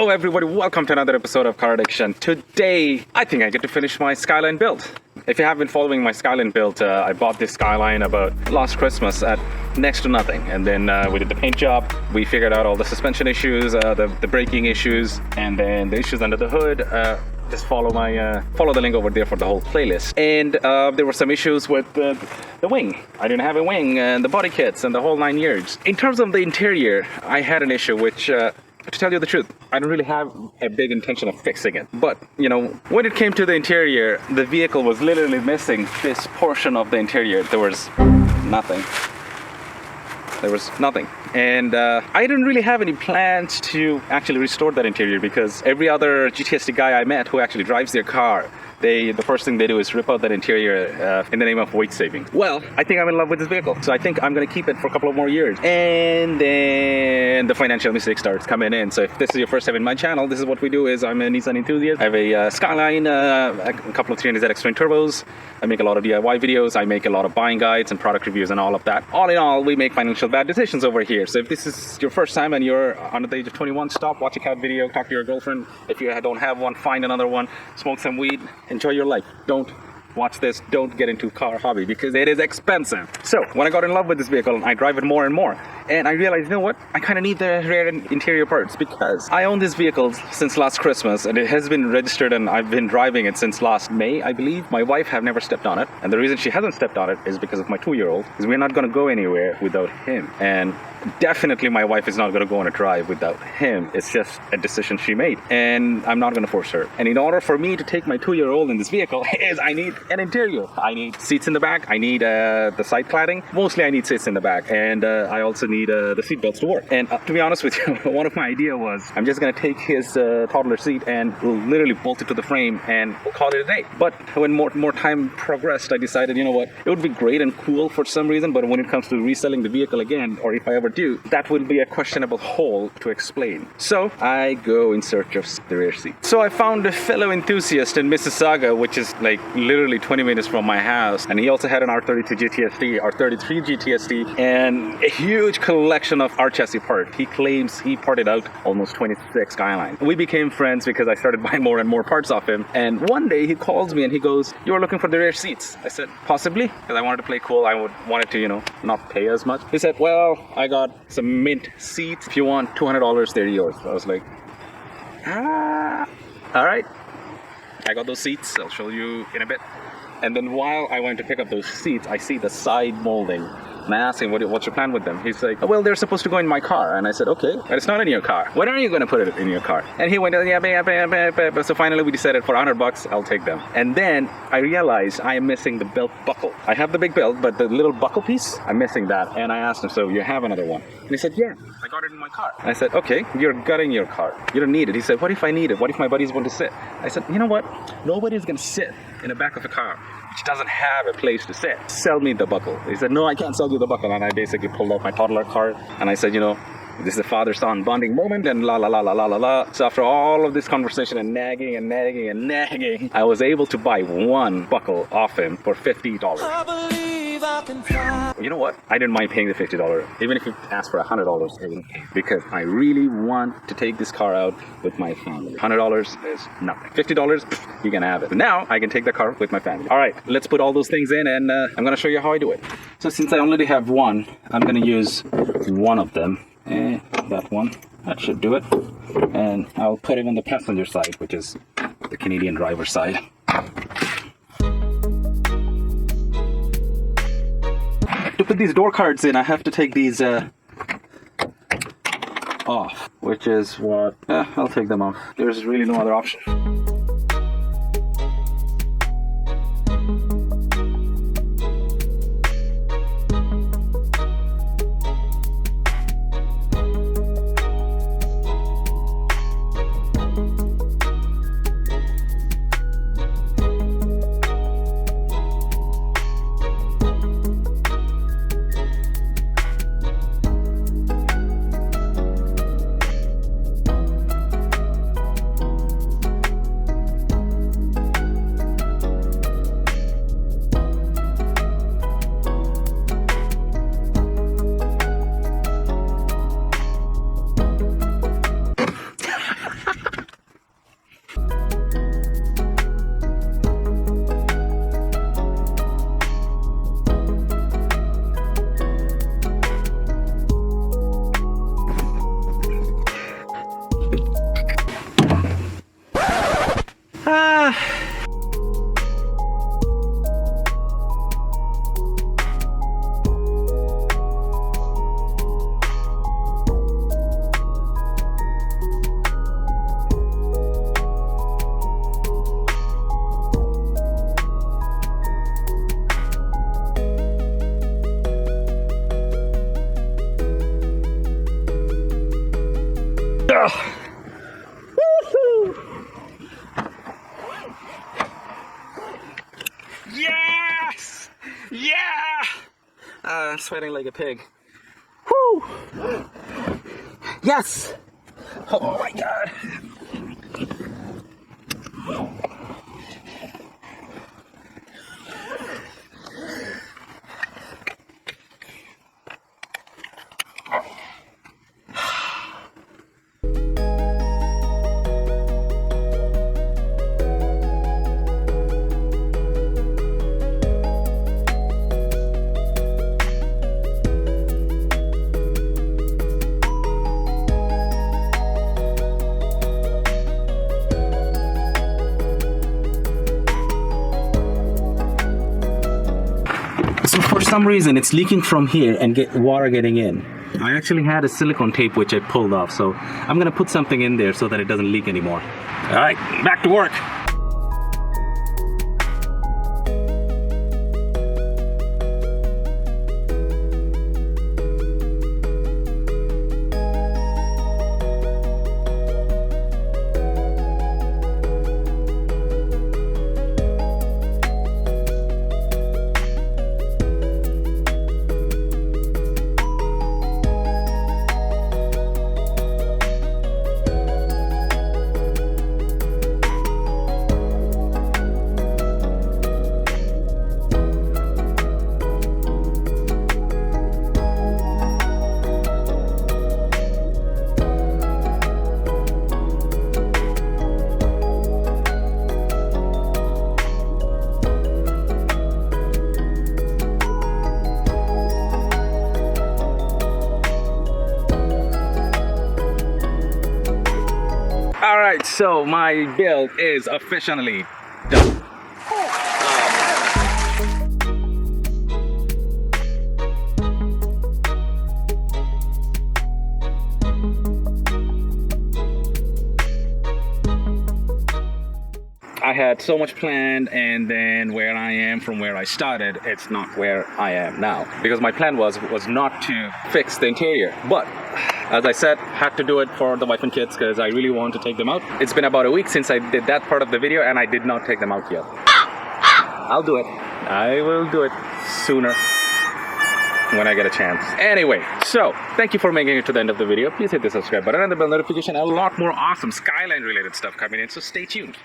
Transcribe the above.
Hello everybody, welcome to another episode of Car Addiction. Today, I think I get to finish my Skyline build. If you have been following my Skyline build, I bought this Skyline about last Christmas at next to nothing. And then we did the paint job, we figured out all the suspension issues, the braking issues, and then the issues under the hood. Just follow the link over there for the whole playlist. And there were some issues with the wing. I didn't have a wing and the body kits and the whole 9 yards. In terms of the interior, I had an issue which, to tell you the truth, I don't really have a big intention of fixing it. But, you know, when it came to the interior, the vehicle was literally missing this portion of the interior. There was nothing. And I didn't really have any plans to actually restore that interior because every other GTSD guy I met who actually drives their car, the first thing they do is rip out that interior in the name of weight saving. Well, I think I'm in love with this vehicle, so I think I'm going to keep it for a couple of more years. And then the financial mistake starts coming in. So if this is your first time in my channel, this is what we do. Is I'm a Nissan enthusiast. I have a Skyline, a couple of 300ZX twin turbos. I make a lot of DIY videos. I make a lot of buying guides and product reviews and all of that. All in all, we make financial bad decisions over here. So if this is your first time and you're under the age of 21, stop, watch a cat video, talk to your girlfriend. If you don't have one, find another one, smoke some weed, enjoy your life. Don't watch this, don't get into car hobby because it is expensive. So when I got in love with this vehicle, I drive it more and more, and I realized, you know what, I kind of need the rare interior parts because I own this vehicle since last Christmas and it has been registered and I've been driving it since last May, I believe. My wife have never stepped on it, and the reason she hasn't stepped on it is because of my 2-year-old, because we're not going to go anywhere without him. And definitely my wife is not going to go on a drive without him. It's just a decision she made, and I'm not going to force her. And in order for me to take my 2-year-old in this vehicle is I need an interior. I need seats in the back. I need the side cladding. Mostly I need seats in the back, and I also need the seat belts to work. And to be honest with you, one of my idea was I'm just going to take his toddler seat and we'll literally bolt it to the frame and we'll call it a day. But when more time progressed, I decided, you know what, it would be great and cool for some reason, but when it comes to reselling the vehicle again, or if I ever do, that will be a questionable hole to explain. So I go in search of the rear seat. So I found a fellow enthusiast in Mississauga, which is like literally 20 minutes from my house, and he also had an R32 GTSD, R33 GTSD, and a huge collection of R chassis parts. He claims he parted out almost 26 Skyline. We became friends because I started buying more and more parts off him, and one day he calls me and he goes, "You were looking for the rear seats?" I said, "Possibly," because I wanted to play cool. I wanted to, you know, not pay as much. He said, "Well, I got some mint seats. If you want $200, they're yours." I was like, all right. I got those seats. I'll show you in a bit. And then while I went to pick up those seats, I see the side molding. And I asked him, what's your plan with them? He's like, well, they're supposed to go in my car. And I said, okay, but it's not in your car. When are you going to put it in your car? And he went, yeah. So finally we decided for $100, I'll take them. And then I realized I am missing the belt buckle. I have the big belt, but the little buckle piece, I'm missing that. And I asked him, so you have another one? And he said, yeah, I got it in my car. And I said, okay, you're gutting your car. You don't need it. He said, what if I need it? What if my buddies want to sit? I said, you know what? Nobody's going to sit in the back of a car which doesn't have a place to sit. Sell me the buckle. He said, no, I can't sell you the buckle. And I basically pulled out my toddler card and I said, you know, this is a father-son bonding moment and la la la la la la la. So after all of this conversation and nagging, I was able to buy one buckle off him for $50. I believe I can fly. You know what? I didn't mind paying the $50. Even if you asked for $100, I wouldn't pay. Because I really want to take this car out with my family. $100 is nothing. $50, you can have it. But now I can take the car with my family. All right, let's put all those things in and I'm going to show you how I do it. So since I already have one, I'm going to use one of them. And that one, that should do it. And I'll put it on the passenger side, which is the Canadian driver side. To put these door cards in, I have to take these off, which is what, I'll take them off. There's really no other option. Sweating like a pig. Woo! Yes! Oh my god! So for some reason it's leaking from here and water getting in. I actually had a silicone tape which I pulled off, so I'm gonna put something in there so that it doesn't leak anymore. All right, back to work. Alright, so my build is officially done. I had so much planned, and then where I am from where I started, it's not where I am now. Because my plan was not to fix the interior, but as I said, had to do it for the wife and kids because I really want to take them out. It's been about a week since I did that part of the video and I did not take them out yet. I'll do it. I will do it sooner when I get a chance. Anyway, so thank you for making it to the end of the video. Please hit the subscribe button and the bell notification. A lot more awesome Skyline related stuff coming in, so stay tuned.